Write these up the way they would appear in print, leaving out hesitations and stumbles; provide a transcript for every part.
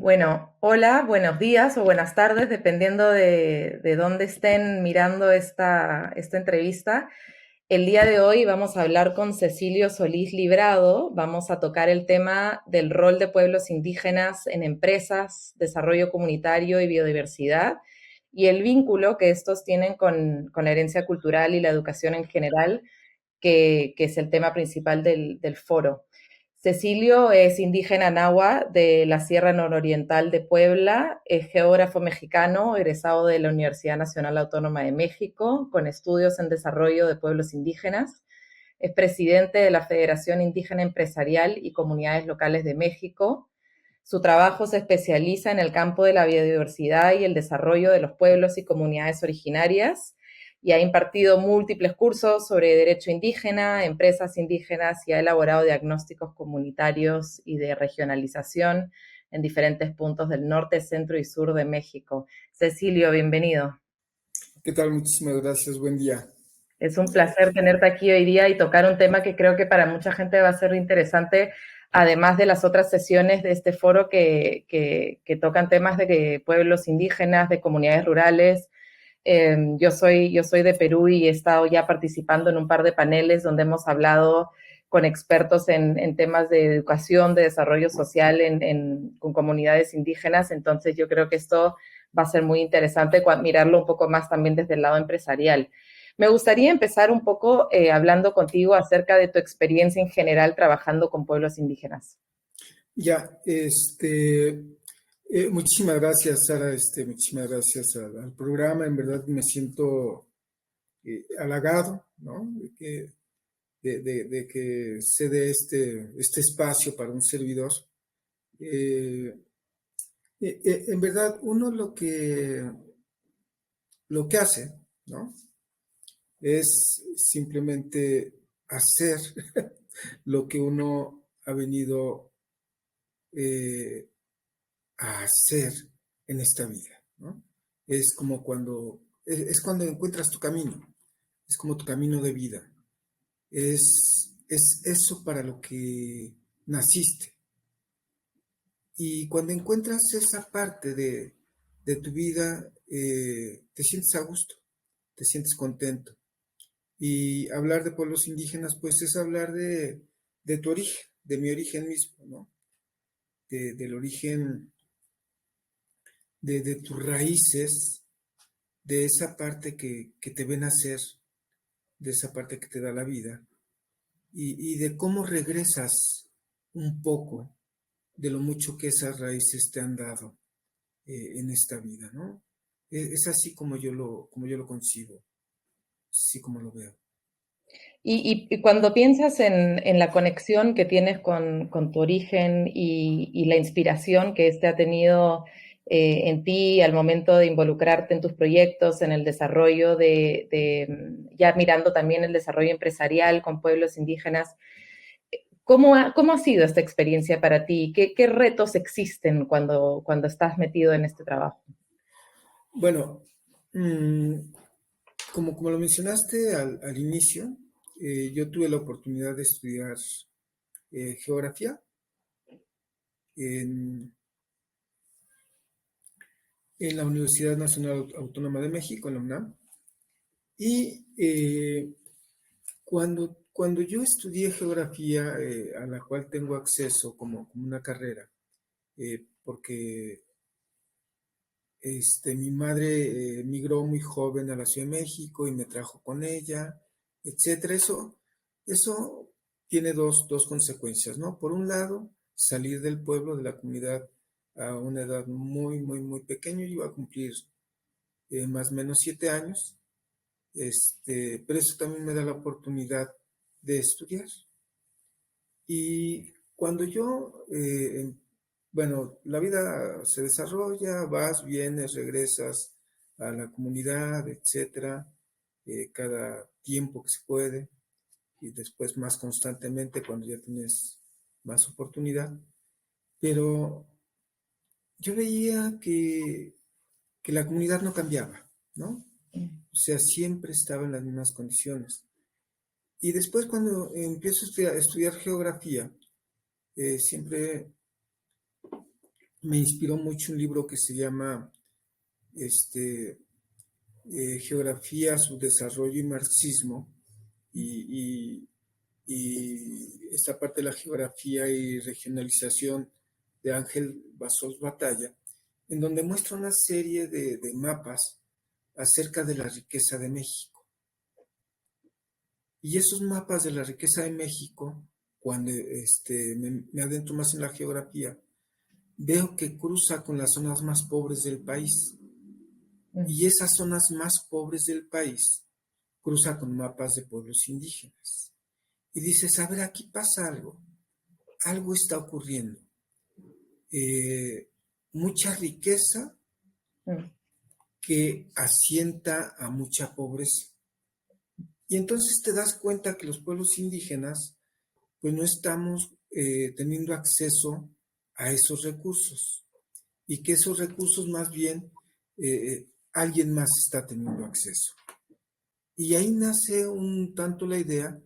Bueno, hola, buenos días o buenas tardes, dependiendo de dónde estén mirando esta entrevista. El día de hoy vamos a hablar con Cecilio Solís Librado. Vamos a tocar el tema del rol de pueblos indígenas en empresas, desarrollo comunitario y biodiversidad, y el vínculo que estos tienen con la herencia cultural y la educación en general, que es el tema principal del foro. Cecilio es indígena nahua de la Sierra Nororiental de Puebla, es geógrafo mexicano, egresado de la Universidad Nacional Autónoma de México, con estudios en desarrollo de pueblos indígenas. Es presidente de la Federación Indígena Empresarial y Comunidades Locales de México. Su trabajo se especializa en el campo de la biodiversidad y el desarrollo de los pueblos y comunidades originarias, y ha impartido múltiples cursos sobre derecho indígena, empresas indígenas, y ha elaborado diagnósticos comunitarios y de regionalización en diferentes puntos del norte, centro y sur de México. Cecilio, bienvenido. ¿Qué tal? Muchísimas gracias. Buen día. Es un placer tenerte aquí hoy día y tocar un tema que creo que para mucha gente va a ser interesante, además de las otras sesiones de este foro que tocan temas de pueblos indígenas, de comunidades rurales. Yo soy de Perú y he estado ya participando en un par de paneles donde hemos hablado con expertos en temas de educación, de desarrollo social con comunidades indígenas. Entonces yo creo que esto va a ser muy interesante mirarlo un poco más también desde el lado empresarial. Me gustaría empezar un poco hablando contigo acerca de tu experiencia en general trabajando con pueblos indígenas. Ya, muchísimas gracias, Sara. Muchísimas gracias al programa. En verdad me siento halagado, ¿no? De que se dé este espacio para un servidor. Eh, en verdad, uno lo que hace, ¿no? Es simplemente hacer lo que uno ha venido eh, a hacer en esta vida, ¿no? Es como es cuando encuentras tu camino, es como tu camino de vida, es eso para lo que naciste. Y cuando encuentras esa parte de tu vida, te sientes a gusto, te sientes contento. Y hablar de pueblos indígenas, pues es hablar de tu origen, de mi origen mismo, ¿no? Del origen de tus raíces, de esa parte que te ven hacer, de esa parte que te da la vida, y de cómo regresas un poco de lo mucho que esas raíces te han dado en esta vida, ¿no? Es así como yo lo concibo, así como lo veo. Y cuando piensas en la conexión que tienes con tu origen y la inspiración que este ha tenido en ti al momento de involucrarte en tus proyectos, en el desarrollo ya mirando también el desarrollo empresarial con pueblos indígenas, ¿cómo ha sido esta experiencia para ti? ¿Qué retos existen cuando estás metido en este trabajo? Bueno, mm, como lo mencionaste al inicio, yo tuve la oportunidad de estudiar geografía en, en la Universidad Nacional Autónoma de México, en la UNAM. Y cuando yo estudié geografía, a la cual tengo acceso como una carrera, porque mi madre migró muy joven a la Ciudad de México y me trajo con ella, etcétera. Eso tiene dos consecuencias, ¿no? Por un lado, salir del pueblo, de la comunidad, a una edad muy, muy, muy pequeña. Yo iba a cumplir más o menos 7 años, pero eso también me da la oportunidad de estudiar. Y cuando bueno, la vida se desarrolla, vas, vienes, regresas a la comunidad, etcétera, cada tiempo que se puede, y después más constantemente cuando ya tienes más oportunidad. Pero yo veía que la comunidad no cambiaba, ¿no? O sea, siempre estaba en las mismas condiciones. Y después cuando empiezo a estudiar geografía, siempre me inspiró mucho un libro que se llama este, Geografía, su desarrollo y marxismo, y, y, y esta parte de la geografía y regionalización de Ángel Basós Batalla, en donde muestra una serie de mapas acerca de la riqueza de México. Y esos mapas de la riqueza de México, cuando me adentro más en la geografía, veo que cruza con las zonas más pobres del país. Y esas zonas más pobres del país cruza con mapas de pueblos indígenas. Y dices, a ver, aquí pasa algo. Algo está ocurriendo. Mucha riqueza que asienta a mucha pobreza. Y entonces te das cuenta que los pueblos indígenas pues no estamos teniendo acceso a esos recursos y que esos recursos más bien alguien más está teniendo acceso. Y ahí nace un tanto la idea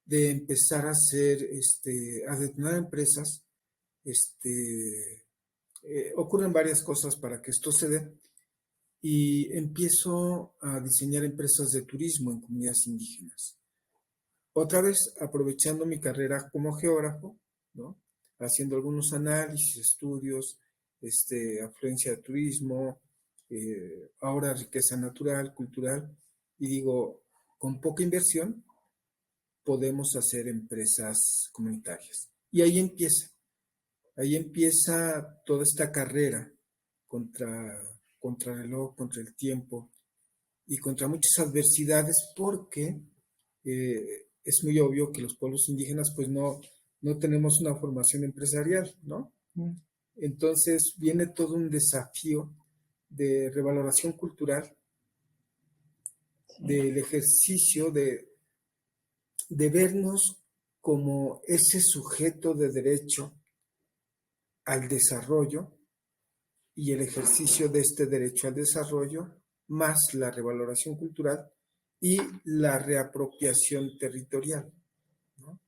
de empezar a hacer, a detonar empresas. Ocurren varias cosas para que esto se dé y empiezo a diseñar empresas de turismo en comunidades indígenas. Otra vez, aprovechando mi carrera como geógrafo, ¿no? Haciendo algunos análisis, estudios, afluencia de turismo, ahora riqueza natural, cultural, y digo, con poca inversión podemos hacer empresas comunitarias. Y ahí empieza toda esta carrera contra el reloj, contra el tiempo y contra muchas adversidades porque es muy obvio que los pueblos indígenas pues no tenemos una formación empresarial, ¿no? Entonces viene todo un desafío de revaloración cultural, del ejercicio de vernos como ese sujeto de derecho al desarrollo y el ejercicio de este derecho al desarrollo, más la revaloración cultural y la reapropiación territorial, ¿no?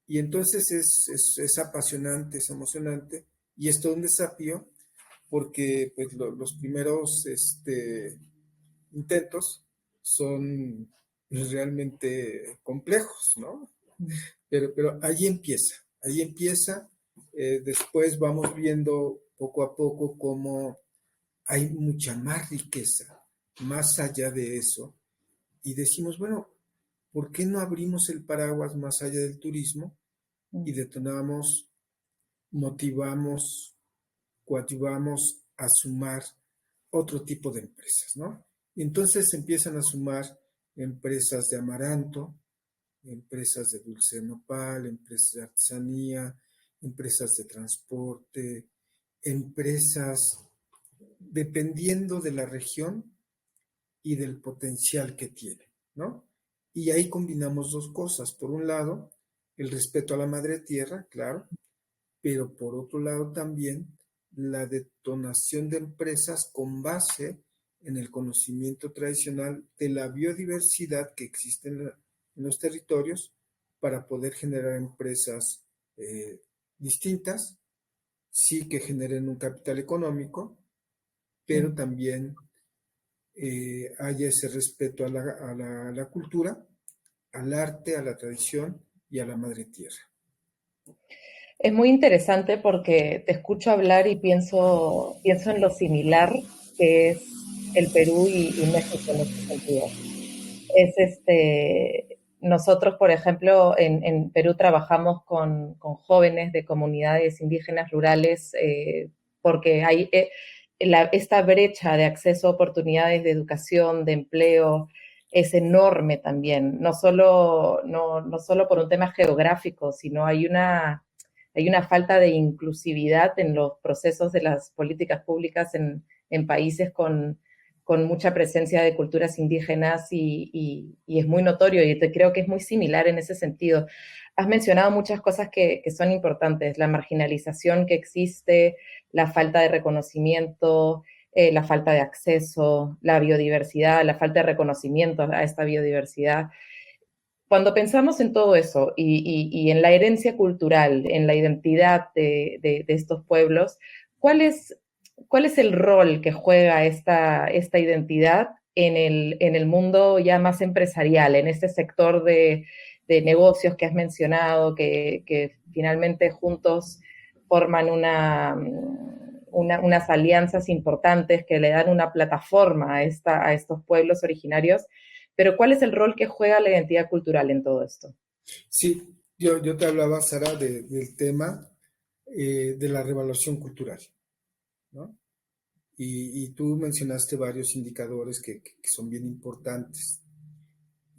Y entonces es apasionante, es emocionante y es todo un desafío porque pues, los primeros intentos son realmente complejos, ¿no? Pero ahí empieza. Después vamos viendo poco a poco cómo hay mucha más riqueza más allá de eso. Y decimos, bueno, ¿por qué no abrimos el paraguas más allá del turismo y detonamos, motivamos, coadyuvamos a sumar otro tipo de empresas, ¿no? Y entonces empiezan a sumar empresas de amaranto, empresas de dulce de nopal, empresas de artesanía, empresas de transporte, empresas dependiendo de la región y del potencial que tiene, ¿no? Y ahí combinamos dos cosas. Por un lado, el respeto a la madre tierra, claro, pero por otro lado también la detonación de empresas con base en el conocimiento tradicional de la biodiversidad que existe en los territorios para poder generar empresas distintas, sí que generen un capital económico, pero también haya ese respeto a la cultura, al arte, a la tradición y a la madre tierra. Es muy interesante porque te escucho hablar y pienso en lo similar que es el Perú y México en este sentido. Nosotros, por ejemplo, en Perú trabajamos con jóvenes de comunidades indígenas rurales porque hay esta brecha de acceso a oportunidades de educación, de empleo, es enorme también, no solo por un tema geográfico, sino hay una falta de inclusividad en los procesos de las políticas públicas en países con mucha presencia de culturas indígenas y es muy notorio y creo que es muy similar en ese sentido. Has mencionado muchas cosas que son importantes, la marginalización que existe, la falta de reconocimiento, la falta de acceso, la biodiversidad, la falta de reconocimiento a esta biodiversidad. Cuando pensamos en todo eso y en la herencia cultural, en la identidad de estos pueblos, cuál es el rol que juega esta identidad en el mundo ya más empresarial, en este sector de negocios que has mencionado, que finalmente juntos forman unas alianzas importantes que le dan una plataforma a estos pueblos originarios? Pero ¿cuál es el rol que juega la identidad cultural en todo esto? Sí, yo te hablaba, Sara, del tema de la revaluación cultural, ¿no? Y tú mencionaste varios indicadores que son bien importantes.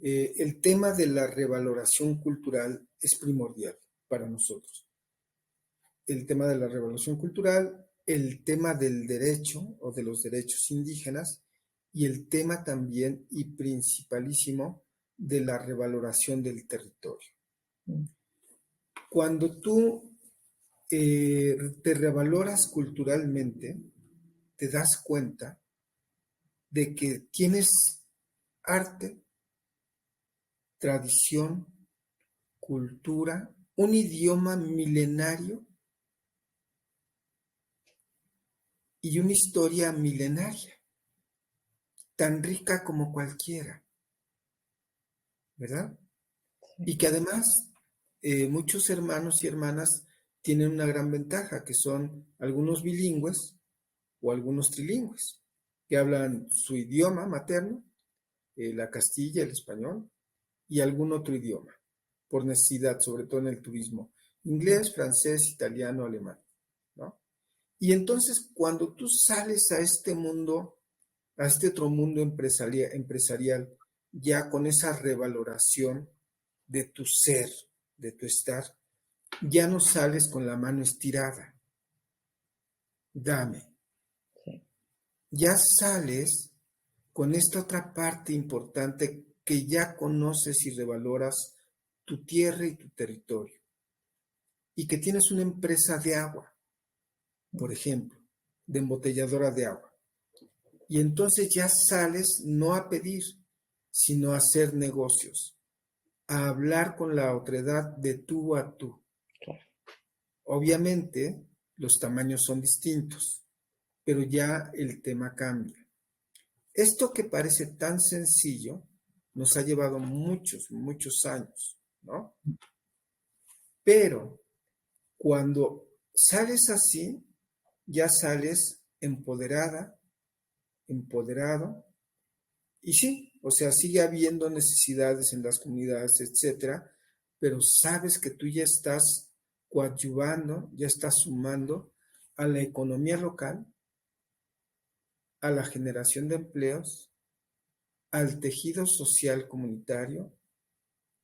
El tema de la revaloración cultural es primordial para nosotros. El tema de la revolución cultural, el tema del derecho o de los derechos indígenas y el tema también y principalísimo de la revaloración del territorio. Cuando tú te revaloras culturalmente, te das cuenta de que tienes arte, tradición, cultura, un idioma milenario y una historia milenaria, tan rica como cualquiera, ¿verdad? Y que además muchos hermanos y hermanas tienen una gran ventaja, que son algunos bilingües o algunos trilingües, que hablan su idioma materno, la castilla, el español, y algún otro idioma, por necesidad, sobre todo en el turismo, inglés, francés, italiano, alemán, ¿no? Y entonces cuando tú sales a este mundo, a este otro mundo empresarial, ya con esa revaloración de tu ser, de tu estar, ya no sales con la mano estirada. Dame. Sí. Ya sales con esta otra parte importante que ya conoces y revaloras tu tierra y tu territorio. Y que tienes una empresa de agua, por ejemplo, de embotelladora de agua. Y entonces ya sales no a pedir, sino a hacer negocios, a hablar con la otredad de tú a tú. Claro. Obviamente, los tamaños son distintos, pero ya el tema cambia. Esto que parece tan sencillo nos ha llevado muchos, muchos años, ¿no? Pero cuando sales así, ya sales empoderada, empoderado, y sí, o sea, sigue habiendo necesidades en las comunidades, etcétera, pero sabes que tú ya estás coadyuvando, ya estás sumando a la economía local, a la generación de empleos, al tejido social comunitario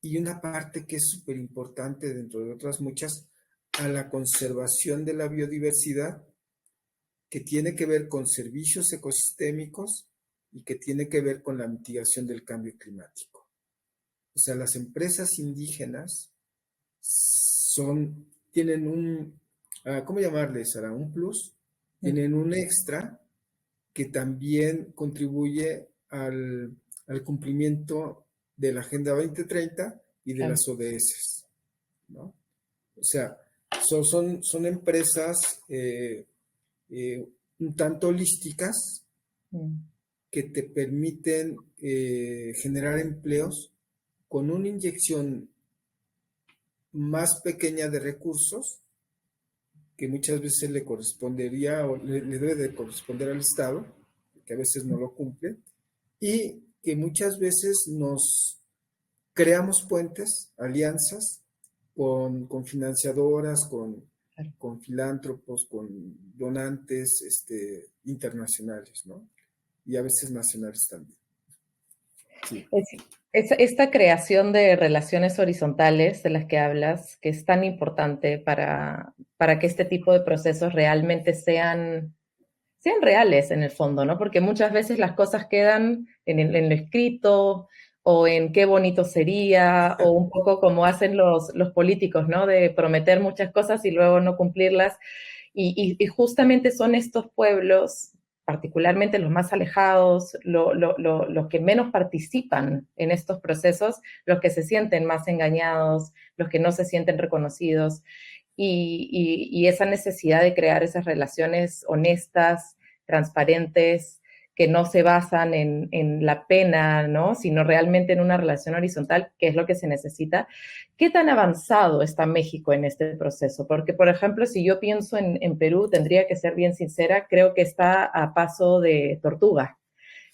y una parte que es súper importante dentro de otras muchas, a la conservación de la biodiversidad, que tiene que ver con servicios ecosistémicos y que tiene que ver con la mitigación del cambio climático. O sea, las empresas indígenas tienen un, ¿cómo llamarles, Sara? Un plus, tienen un extra que también contribuye al cumplimiento de la Agenda 2030 y de Claro. las ODS, ¿no? O sea, son empresas un tanto holísticas que te permiten generar empleos con una inyección más pequeña de recursos que muchas veces le correspondería o le debe de corresponder al Estado, que a veces no lo cumple, y que muchas veces nos creamos puentes, alianzas con financiadoras, con filántropos, con donantes internacionales, ¿no? Y a veces nacionales también. Sí. Esta creación de relaciones horizontales de las que hablas, que es tan importante para que este tipo de procesos realmente sean reales en el fondo, ¿no? Porque muchas veces las cosas quedan en lo escrito o en qué bonito sería, o un poco como hacen los políticos, ¿no? De prometer muchas cosas y luego no cumplirlas. Y justamente son estos pueblos, particularmente los más alejados, los que menos participan en estos procesos, los que se sienten más engañados, los que no se sienten reconocidos. y esa necesidad de crear esas relaciones honestas, transparentes, que no se basan en la pena, ¿no? Sino realmente en una relación horizontal, que es lo que se necesita. ¿Qué tan avanzado está México en este proceso? Porque, por ejemplo, si yo pienso en Perú, tendría que ser bien sincera, creo que está a paso de tortuga.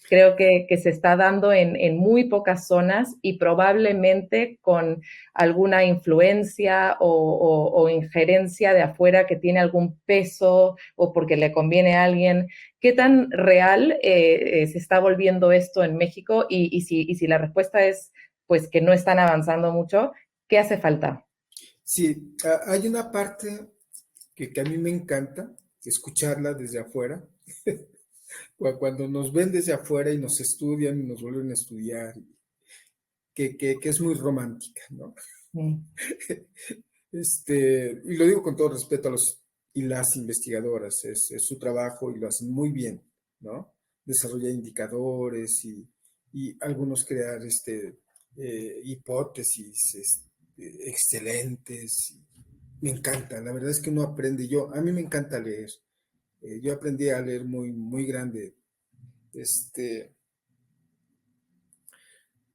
Creo que se está dando en muy pocas zonas y probablemente con alguna influencia o injerencia de afuera que tiene algún peso o porque le conviene a alguien. ¿Qué tan real se está volviendo esto en México? Y si la respuesta es pues que no están avanzando mucho, ¿qué hace falta? Sí, hay una parte que a mí me encanta escucharla desde afuera, cuando nos ven desde afuera y nos estudian y nos vuelven a estudiar, que es muy romántica, ¿no? Mm. Y lo digo con todo respeto a los y las investigadoras, es su trabajo y lo hacen muy bien, ¿no? Desarrollar indicadores y algunos crear hipótesis excelentes. Me encanta, la verdad es que uno aprende, a mí me encanta leer. Yo aprendí a leer muy, muy grande. Este,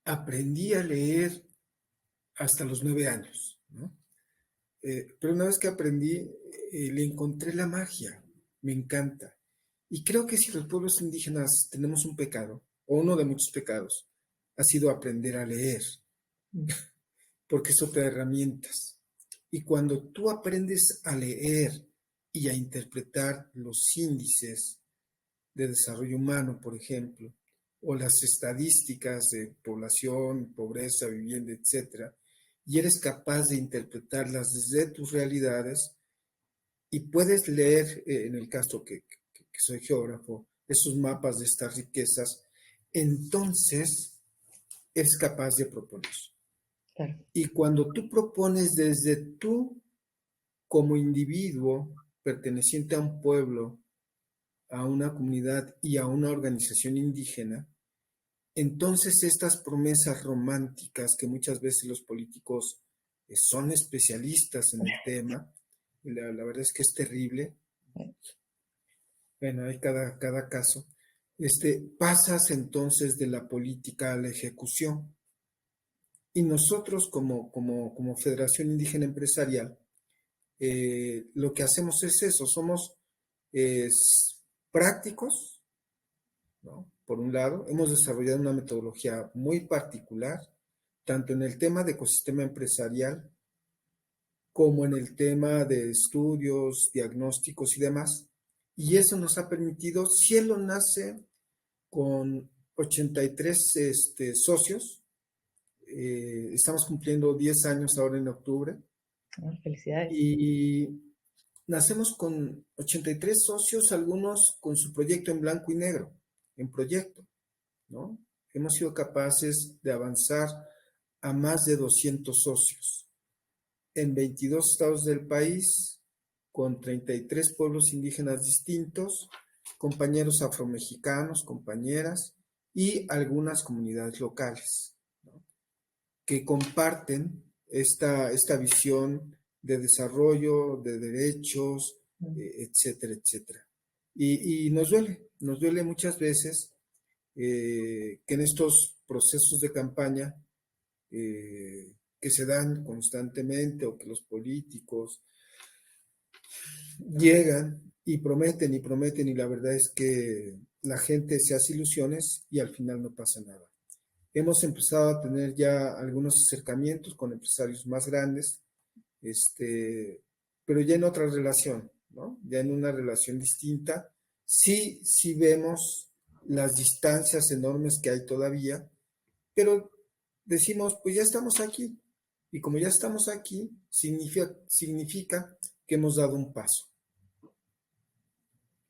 aprendí a leer hasta los 9 años, ¿no? Pero una vez que aprendí, le encontré la magia, me encanta. Y creo que si los pueblos indígenas tenemos un pecado, o uno de muchos pecados, ha sido aprender a leer, porque eso te da herramientas. Y cuando tú aprendes a leer y a interpretar los índices de desarrollo humano, por ejemplo, o las estadísticas de población, pobreza, vivienda, etcétera, y eres capaz de interpretarlas desde tus realidades y puedes leer, en el caso que soy geógrafo, esos mapas de estas riquezas, entonces eres capaz de proponer. Claro. Y cuando tú propones desde tú, como individuo perteneciente a un pueblo, a una comunidad y a una organización indígena, entonces estas promesas románticas que muchas veces los políticos son especialistas en el tema, la verdad es que es terrible, bueno, hay cada caso, pasas entonces de la política a la ejecución. Y nosotros como Federación Indígena Empresarial, lo que hacemos es eso, somos eh, prácticos, ¿no? Por un lado, hemos desarrollado una metodología muy particular, tanto en el tema de ecosistema empresarial como en el tema de estudios, diagnósticos y demás. Y eso nos ha permitido, Cielo nace con 83 socios, estamos cumpliendo 10 años ahora en octubre, Felicidades. y nacemos con 83 socios, algunos con su proyecto en blanco y negro, en proyecto, ¿no? Hemos sido capaces de avanzar a más de 200 socios en 22 estados del país, con 33 pueblos indígenas distintos, compañeros afromexicanos, compañeras y algunas comunidades locales, ¿no? Que comparten esta visión de desarrollo, de derechos, etcétera, etcétera. Y nos duele muchas veces que en estos procesos de campaña que se dan constantemente o que los políticos llegan y prometen y la verdad es que la gente se hace ilusiones y al final no pasa nada. Hemos empezado a tener ya algunos acercamientos con empresarios más grandes, pero ya en otra relación, ¿no? Ya en una relación distinta. Sí, sí vemos las distancias enormes que hay todavía, pero decimos, pues ya estamos aquí. Y como ya estamos aquí, significa que hemos dado un paso.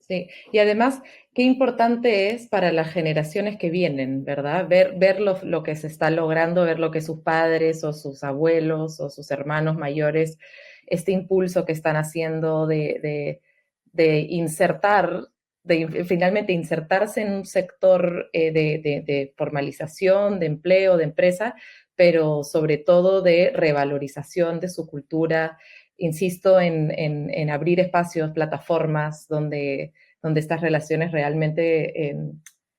Sí, y además, qué importante es para las generaciones que vienen, ¿verdad? Ver lo que se está logrando, ver lo que sus padres o sus abuelos o sus hermanos mayores, este impulso que están haciendo de insertar, finalmente insertarse en un sector de formalización, de empleo, de empresa, pero sobre todo de revalorización de su cultura, insisto en abrir espacios, plataformas donde estas relaciones realmente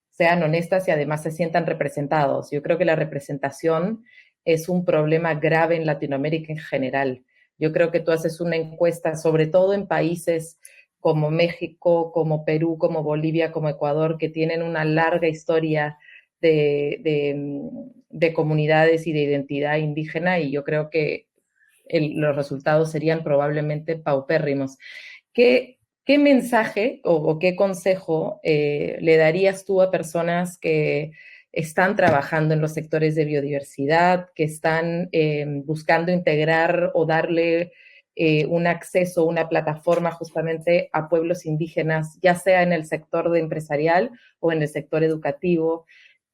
sean honestas y además se sientan representados. Yo creo que la representación es un problema grave en Latinoamérica en general. Yo creo que tú haces una encuesta, sobre todo en países como México, como Perú, como Bolivia, como Ecuador, que tienen una larga historia de comunidades y de identidad indígena, y yo creo que los resultados serían probablemente paupérrimos. ¿Qué mensaje o qué consejo le darías tú a personas que están trabajando en los sectores de biodiversidad, que están buscando integrar o darle un acceso, una plataforma justamente a pueblos indígenas, ya sea en el sector de empresarial o en el sector educativo?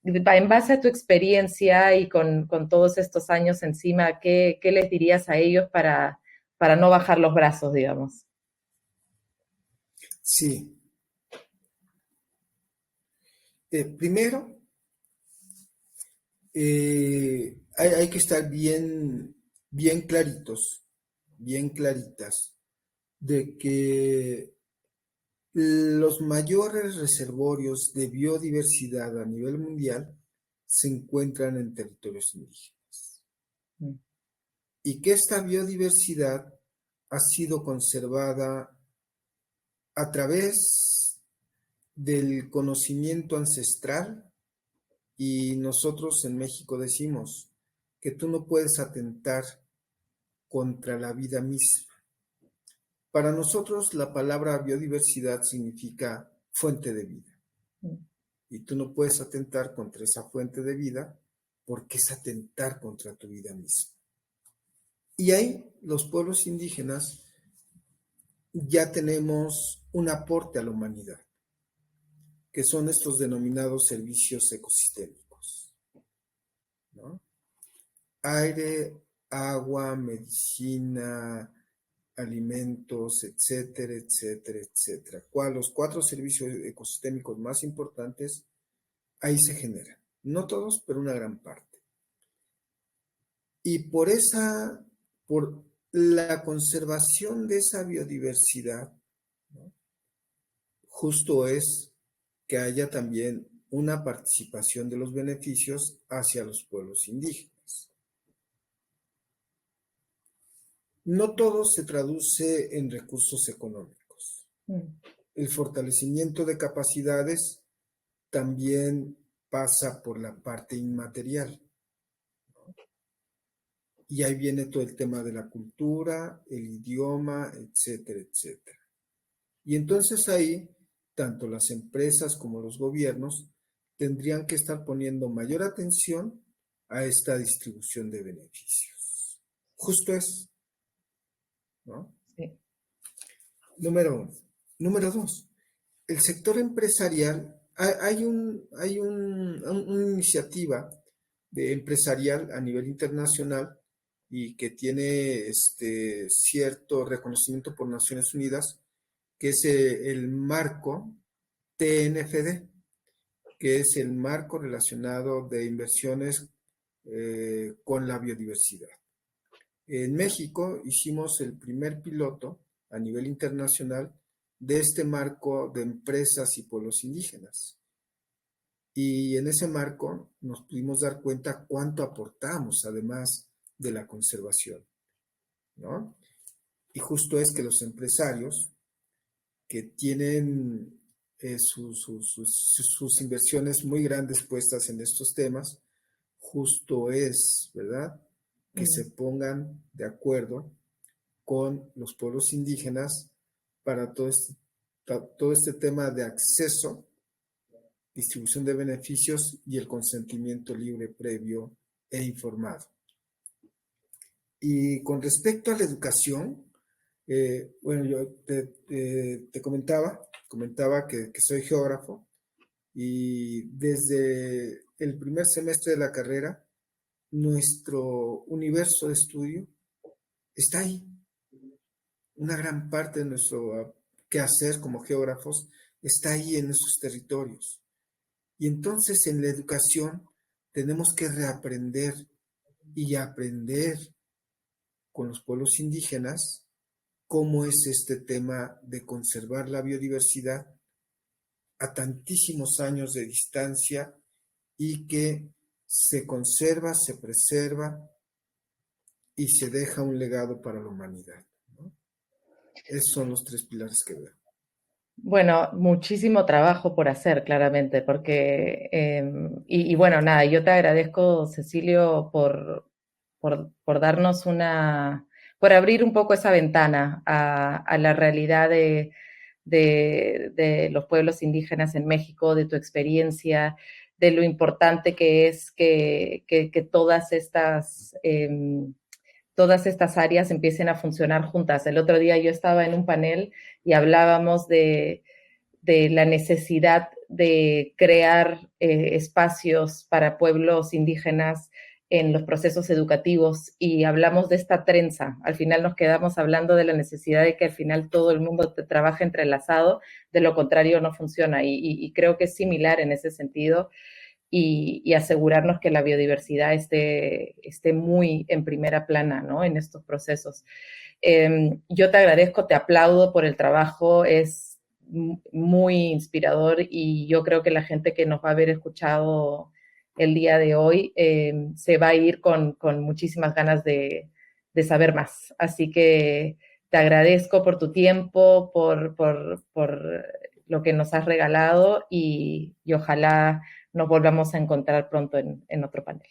En base a tu experiencia y con todos estos años encima, ¿qué les dirías a ellos para no bajar los brazos, digamos? Sí. Primero, hay que estar bien claritos, bien claritas, de que los mayores reservorios de biodiversidad a nivel mundial se encuentran en territorios indígenas. Mm. Y que esta biodiversidad ha sido conservada a través del conocimiento ancestral, y nosotros en México decimos que tú no puedes atentar contra la vida misma. Para nosotros la palabra biodiversidad significa fuente de vida. Y tú no puedes atentar contra esa fuente de vida porque es atentar contra tu vida misma. Y ahí los pueblos indígenas ya tenemos un aporte a la humanidad, que son estos denominados servicios ecosistémicos, ¿no? Aire, agua, medicina, alimentos, etcétera, etcétera, etcétera. Los 4 servicios ecosistémicos más importantes ahí se generan. No todos, pero una gran parte. Y por la conservación de esa biodiversidad, ¿no? Justo es que haya también una participación de los beneficios hacia los pueblos indígenas. No todo se traduce en recursos económicos. El fortalecimiento de capacidades también pasa por la parte inmaterial. Y ahí viene todo el tema de la cultura, el idioma, etcétera, etcétera. Y entonces ahí, tanto las empresas como los gobiernos tendrían que estar poniendo mayor atención a esta distribución de beneficios. Justo es, ¿no? Sí. Número 1. Número 2. El sector empresarial, hay una iniciativa empresarial a nivel internacional y que tiene cierto reconocimiento por Naciones Unidas, que es el marco TNFD, que es el marco relacionado de inversiones con la biodiversidad. En México hicimos el primer piloto a nivel internacional de este marco de empresas y pueblos indígenas. Y en ese marco nos pudimos dar cuenta cuánto aportamos, además de la conservación, ¿no? Y justo es que los empresarios que tienen sus inversiones muy grandes puestas en estos temas, justo es, ¿verdad?, que se pongan de acuerdo con los pueblos indígenas para todo este tema de acceso, distribución de beneficios y el consentimiento libre, previo e informado. Y con respecto a la educación, bueno, yo te comentaba que soy geógrafo, y desde el primer semestre de la carrera, nuestro universo de estudio está ahí. Una gran parte de nuestro quehacer como geógrafos está ahí en esos territorios. Y entonces en la educación tenemos que reaprender y aprender con los pueblos indígenas cómo es este tema de conservar la biodiversidad a tantísimos años de distancia y que se conserva, se preserva y se deja un legado para la humanidad, ¿no? Esos son los tres pilares que veo. Bueno, muchísimo trabajo por hacer, claramente, porque, y bueno, nada, yo te agradezco, Cecilio, por darnos por abrir un poco esa ventana a la realidad de los pueblos indígenas en México, de tu experiencia, de lo importante que es que todas estas áreas empiecen a funcionar juntas. El otro día yo estaba en un panel y hablábamos de la necesidad de crear espacios para pueblos indígenas en los procesos educativos y hablamos de esta trenza. Al final nos quedamos hablando de la necesidad de que al final todo el mundo trabaje entrelazado, de lo contrario no funciona y creo que es similar en ese sentido y asegurarnos que la biodiversidad esté muy en primera plana, ¿no? En estos procesos. Yo te agradezco, te aplaudo por el trabajo, es muy inspirador y yo creo que la gente que nos va a haber escuchado el día de hoy se va a ir con muchísimas ganas de saber más. Así que te agradezco por tu tiempo, por lo que nos has regalado y ojalá nos volvamos a encontrar pronto en otro panel.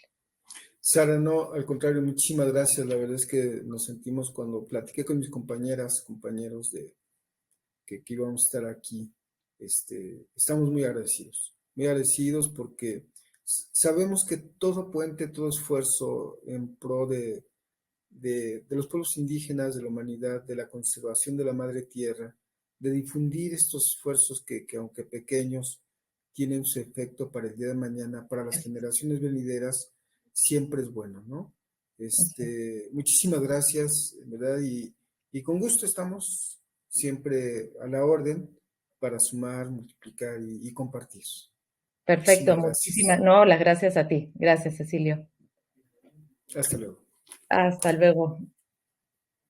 Sara, no, al contrario, muchísimas gracias. La verdad es que nos sentimos cuando platiqué con mis compañeras, compañeros de que íbamos a estar aquí, estamos muy agradecidos porque sabemos que todo puente, todo esfuerzo en pro de los pueblos indígenas, de la humanidad, de la conservación de la madre tierra, de difundir estos esfuerzos que aunque pequeños, tienen su efecto para el día de mañana, para las generaciones venideras, siempre es bueno, ¿no? Muchísimas gracias, en verdad, y con gusto estamos siempre a la orden para sumar, multiplicar y compartir. Perfecto, Muchísimas gracias. muchísimas, no, las gracias a ti. Gracias, Cecilio. Hasta luego. Hasta luego.